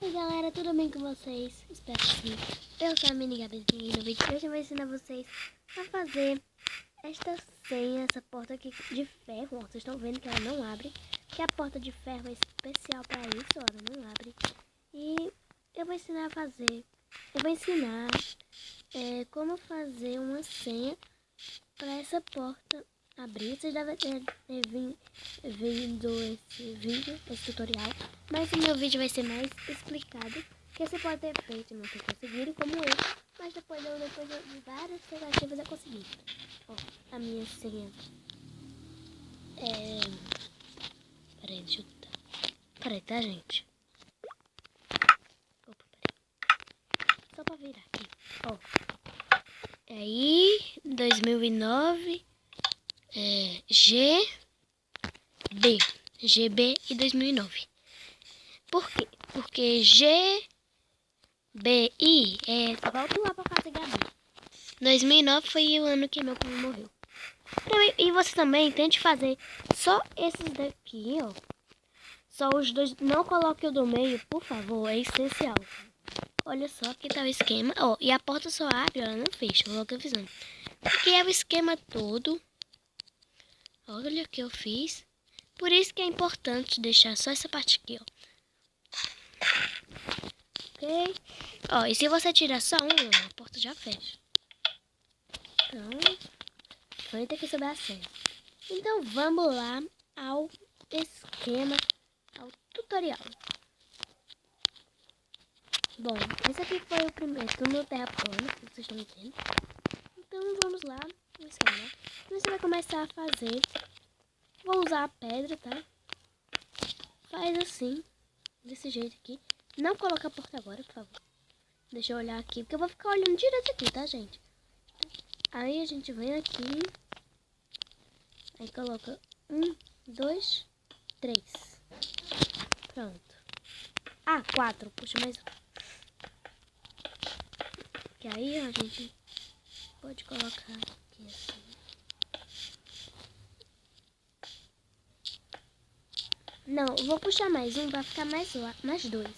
Oi galera, tudo bem com vocês? Espero que sim. Eu sou a Mini Gabizinha e no vídeo de hoje eu vou ensinar vocês a fazer esta senha, essa porta aqui de ferro. Ó, vocês estão vendo que ela não abre, que a porta de ferro é especial para isso, ó, ela não abre. E eu vou ensinar a fazer, como fazer uma senha para essa porta abrir. Vocês devem ter vindo esse vídeo, esse tutorial, mas o meu vídeo vai ser mais explicado, que você pode ter feito e não ter conseguido, como eu, mas depois de várias tentativas eu consegui. Ó, a minha senha é... Peraí, deixa eu... Peraí, tá, gente? Opa, peraí. Só pra virar aqui. Ó. Aí, 2009... GB e 2009. Por quê? Porque GBI volta lá pra casa Gabi. 2009 foi o ano que meu pai morreu. E você também tente fazer só esses daqui, ó. Só os dois. Não coloque o do meio, por favor. É essencial. Olha só, aqui tá o esquema. Ó, e a porta só abre, ela não fecha. Vou logo avisando. Aqui é o esquema todo. Olha o que eu fiz. Por isso que é importante deixar só essa parte aqui, ó. Ok? Ó, e se você tirar só um, a porta já fecha. Então, vai ter que saber a senha. Então, vamos lá ao esquema, ao tutorial. Bom, esse aqui foi o primeiro túnel terra plana, que vocês estão entendendo. Então, vamos lá no esquema. Você vai começar a fazer. Vou usar a pedra, tá? Faz assim, desse jeito aqui. Não coloca a porta agora, por favor. Deixa eu olhar aqui, porque eu vou ficar olhando direto aqui, tá, gente? Aí a gente vem aqui. Aí coloca 1, 2, 3. Pronto. Ah, 4. Puxa mais um. Que aí a gente pode colocar aqui assim. Não, eu vou puxar mais um, vai ficar mais dois.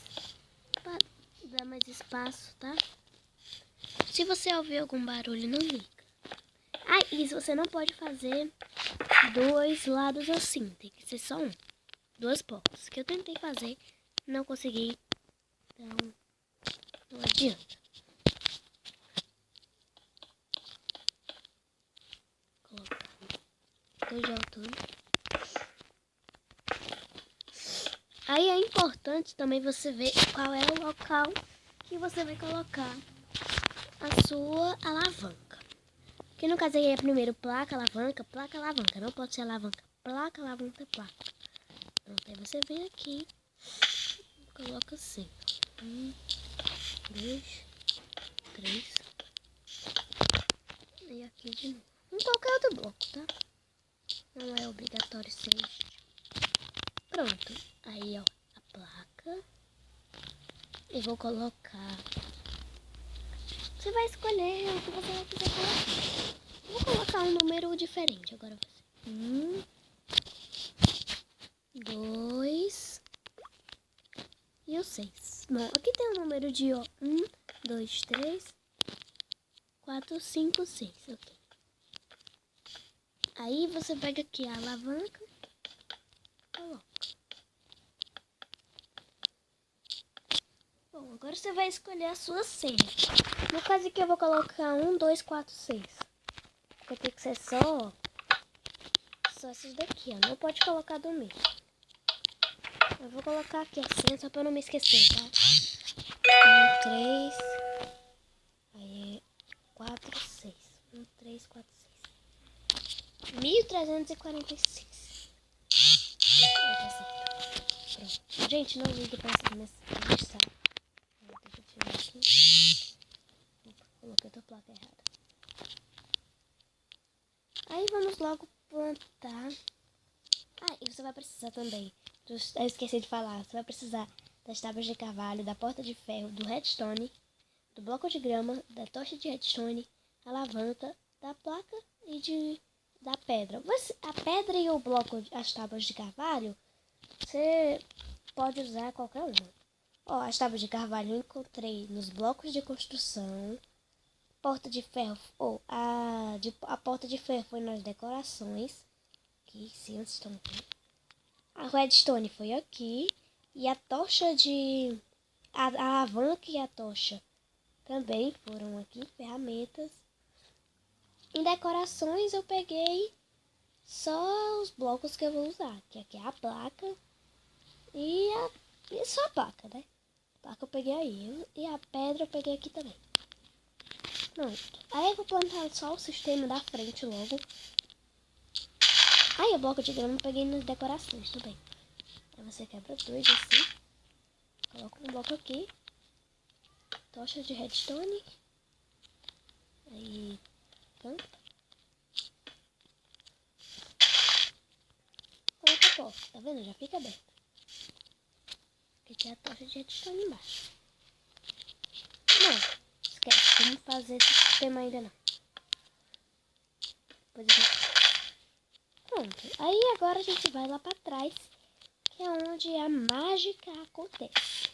Pra dar mais espaço, tá? Se você ouvir algum barulho, não liga. Ah, isso você não pode fazer dois lados assim. Tem que ser só um. Duas portas. Que eu tentei fazer, não consegui. Então, não adianta. Colocar 2 de altura. Aí é importante também você ver qual é o local que você vai colocar a sua alavanca. Que no caso aí é primeiro placa, alavanca, placa, alavanca. Não pode ser alavanca, placa, alavanca, placa. Pronto, aí você vem aqui e coloca assim. 1, 2, 3. E aqui de novo. Em qualquer outro bloco, tá? Não é obrigatório ser este. Pronto. Aí, ó, a placa. E vou colocar... Você vai escolher o que você vai quiser colocar. Vou colocar um número diferente agora. 1, 2 e o 6. Bom, aqui tem o número de 1, 2, 3, 4, 5, 6. Ok. Aí você pega aqui a alavanca e coloca. Bom, agora você vai escolher a sua senha. No caso aqui eu vou colocar 1, 2, 4, 6. Porque tem que ser só esses daqui, ó. Não pode colocar do meio. Eu vou colocar aqui a senha só pra eu não me esquecer, tá? 1, 3. Aí é 4, 6. 1, 3, 4, 6. 1346. Tá certo. Pronto. Gente, não ligue pra essa mensagem. Deixa eu tirar aqui. Opa, coloquei outra placa errada. Aí vamos logo plantar. Ah, e você vai precisar também. Eu esqueci de falar. Você vai precisar das tábuas de carvalho, da porta de ferro, do redstone, do bloco de grama, da tocha de redstone, alavanca, da placa e da pedra. A pedra e o bloco, as tábuas de carvalho, você pode usar qualquer uma. Ó, as tábuas de carvalho eu encontrei nos blocos de construção. Porta de ferro, a porta de ferro foi nas decorações. Aqui, sim, vocês estão vendo. A redstone foi aqui. E a tocha de... A alavanca e a tocha também foram aqui, ferramentas. Em decorações eu peguei só os blocos que eu vou usar. Que aqui é a placa e só a placa, né? A placa eu peguei aí. E a pedra eu peguei aqui também. Pronto. Aí eu vou plantar só o sistema da frente logo. Aí o bloco de grama eu peguei nas decorações também. Aí você quebra dois assim. Coloca um bloco aqui. Tocha de redstone. Aí tampa. Coloca a porta. Tá vendo? Já fica aberto. Porque tem a tocha de redstone embaixo. Não, esquece. Vamos fazer esse sistema ainda não. Depois eu vou... Pronto. Aí agora a gente vai lá pra trás. Que é onde a mágica acontece.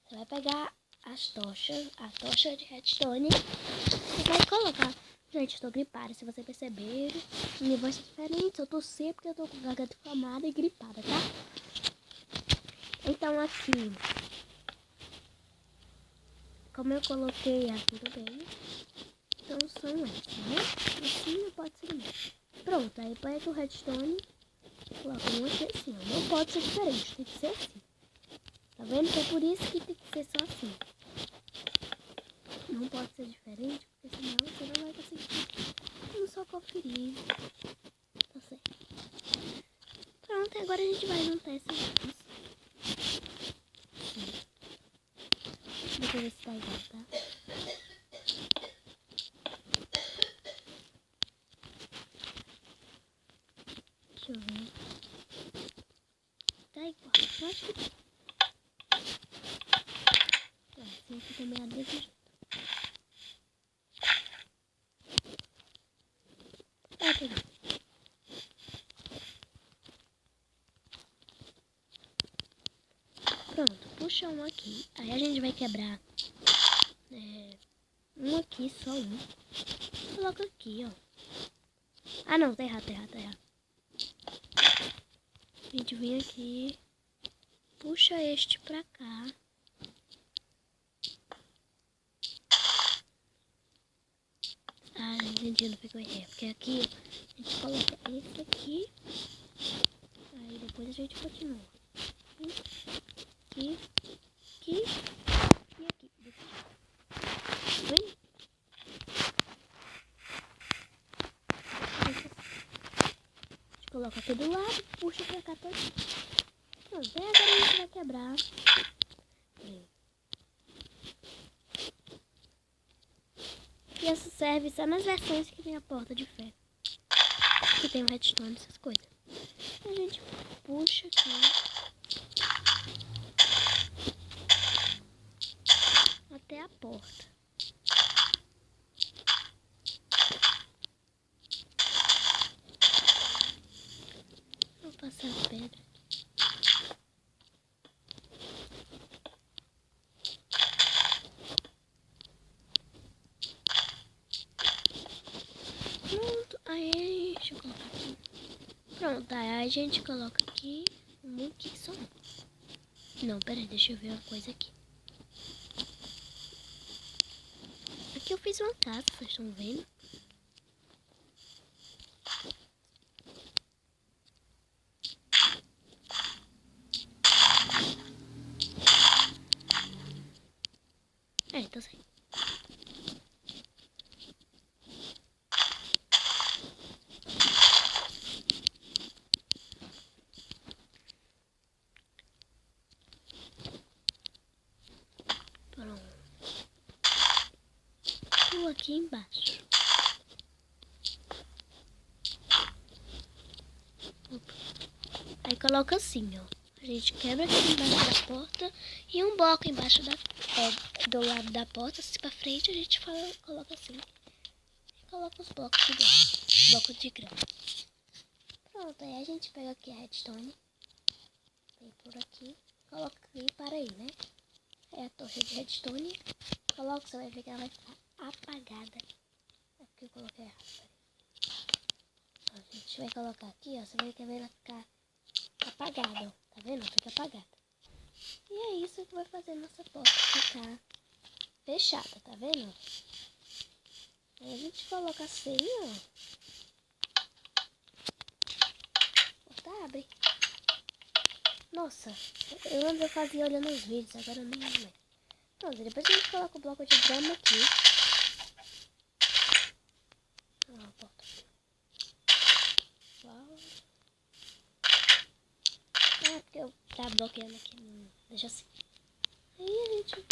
Você vai pegar as tochas, a tocha de redstone e vai colocar. Gente, estou gripada, se vocês perceberem. Minha voz é diferente, eu tossei porque eu tô com garganta inflamada e gripada, tá? Então aqui, como eu coloquei aqui também, então são essas, né? Assim não pode ser mais. Pronto, aí pega o redstone, coloca um aqui assim, ó. Não pode ser diferente, tem que ser assim. Tá vendo? Que é por isso que tem que ser só assim. Não pode ser diferente, porque senão você não vai conseguir. Vamos só conferir. Tá certo. Pronto, agora a gente vai juntar essas duas. Deixa eu ver se tá igual, tá? Deixa eu ver. Tá igual. Eu acho que tá. Assim aqui também é desse jeito. Tá igual. Pronto, puxa um aqui. Aí a gente vai quebrar um aqui, só um. Coloca aqui, ó. Ah, não, tá errado, tá errado, tá errado. A gente vem aqui, puxa este pra cá. Ah, entendi, não ficou errado. Porque aqui a gente coloca esse aqui. Aí depois a gente continua. Aqui, aqui e aqui. Desse jeito. Tá vendo? A gente coloca aqui do lado, puxa pra cá todinho. Pronto, aí agora a gente vai quebrar. E essa serve só nas versões que tem a porta de ferro. Que tem o redstone, essas coisas. A gente puxa aqui até a porta. Vou passar a pedra. Pronto, aí deixa eu colocar aqui. Pronto, aí a gente coloca aqui um aqui só. Não, peraí, deixa eu ver uma coisa aqui. Aqui eu fiz uma casa, vocês estão vendo? Tá certo. Pronto. Vou aqui embaixo. Opa. Aí coloca assim, ó. A gente quebra aqui embaixo da porta e um bloco embaixo do lado da porta, assim pra frente, a gente coloca assim. E coloca os blocos de grama. Blocos de grama. Pronto, aí a gente pega aqui a redstone. Vem por aqui. Coloca aqui e para aí, né? a torre de redstone. Coloca, você vai ver que ela vai ficar apagada. É porque eu coloquei errado. Ó, a gente vai colocar aqui, ó. Você vai ver ela ficar apagada, ó. Tá vendo? Fica apagada. E é isso que vai fazer nossa porta ficar fechada, tá vendo? Aí a gente coloca assim, ó. A porta abre. Nossa, eu antes eu fazia olhando os vídeos, agora eu nem lembro. Pronto, depois a gente coloca o bloco de grama aqui. Ó, a porta. Uau. Ah, porque eu tá bloqueando aqui. Deixa assim. Aí a gente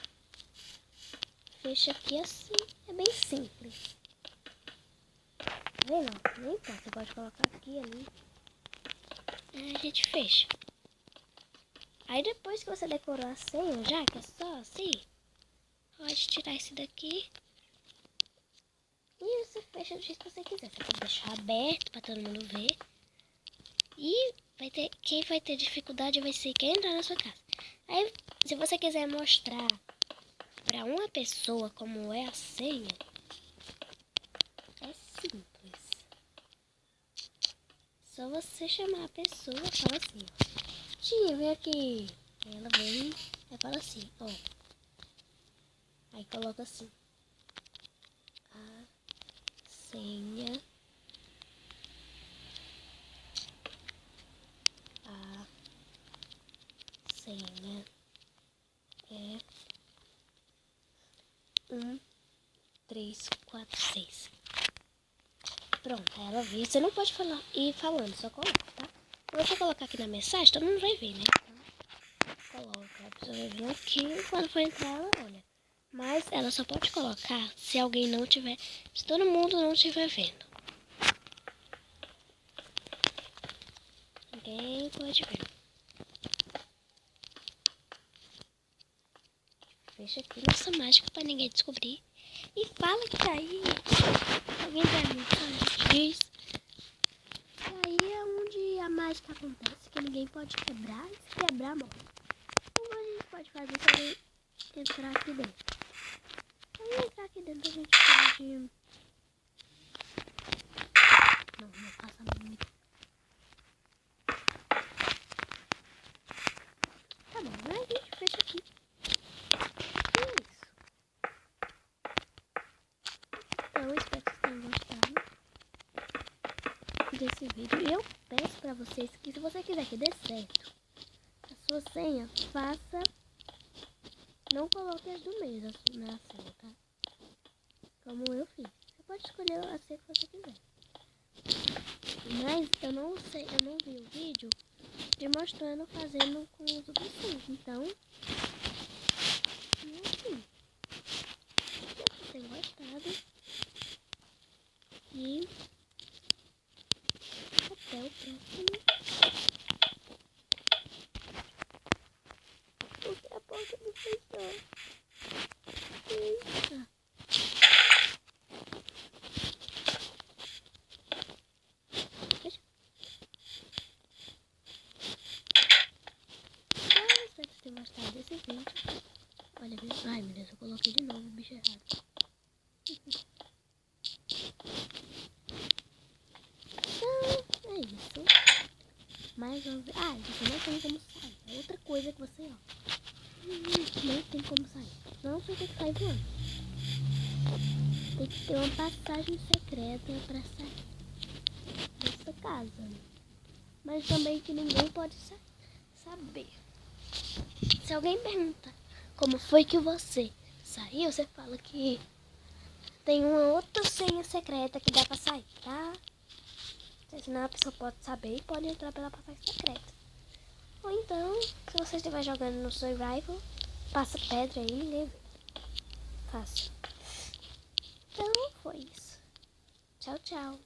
fecha aqui assim. É bem simples. Tá vendo? Nem importa, você pode colocar aqui, ali. Aí a gente fecha. Aí depois que você decorou a senha, já que é só assim, pode tirar esse daqui. E você fecha do jeito que você quiser. Você pode deixar aberto para todo mundo ver. E quem vai ter dificuldade vai ser quem entrar na sua casa. Aí, se você quiser mostrar para uma pessoa como é a senha, é simples. Só você chamar a pessoa e falar assim, ó. Tia, vem aqui. Aí ela vem e fala assim, ó. Aí coloca assim. A senha. A senha é 1, 3, 4, 6. Pronto, aí ela vê. Você não pode falar ir falando, só coloca, tá? Se você colocar aqui na mensagem, todo mundo vai ver, né? Então, coloca. A pessoa vai vir aqui, quando for entrar, ela olha. Mas ela só pode colocar se alguém não tiver, se todo mundo não estiver vendo. Ninguém pode ver. Fecha aqui nossa mágica pra ninguém descobrir. E fala que tá aí. Alguém der mensagem, diz. E aí é onde a mágica acontece, que ninguém pode quebrar. E se quebrar, morre. Como a gente pode fazer pra ele entrar aqui dentro? Pra entrar aqui dentro a gente pode... Não faça muito. Tá bom, mas a gente fecha aqui. E é isso. Então eu espero que vocês tenham gostado desse vídeo. E eu peço pra vocês que se você quiser que dê certo a sua senha, faça... Não coloque as do meio na senha, tá? Como eu fiz. Você pode escolher a senha que você quiser. Mas eu não sei, eu não vi o vídeo de mostrando fazendo com os outros senhas. Então, é assim. Espero que vocês tenham gostado. E até o próximo. Porque a porta não fechou. Eita. Fecha. Espero que vocês tenham gostado desse vídeo. Olha, ai meu Deus, eu coloquei de novo o bicho errado. Então, é isso. Mais uma vez. Ah, você não tem como sair. É outra coisa que você, ó. Não tem como sair. Não, você tem que sair voando. Tem que ter uma passagem secreta pra sair dessa casa. Mas também que ninguém pode saber. Se alguém pergunta como foi que você saiu, você fala que tem uma outra senha secreta que dá pra sair, tá? Senão a pessoa pode saber e pode entrar pela passagem secreta. Ou então, se você estiver jogando no survival, passa pedra aí e ninguém vê. Fácil. Então, foi isso. Tchau, tchau.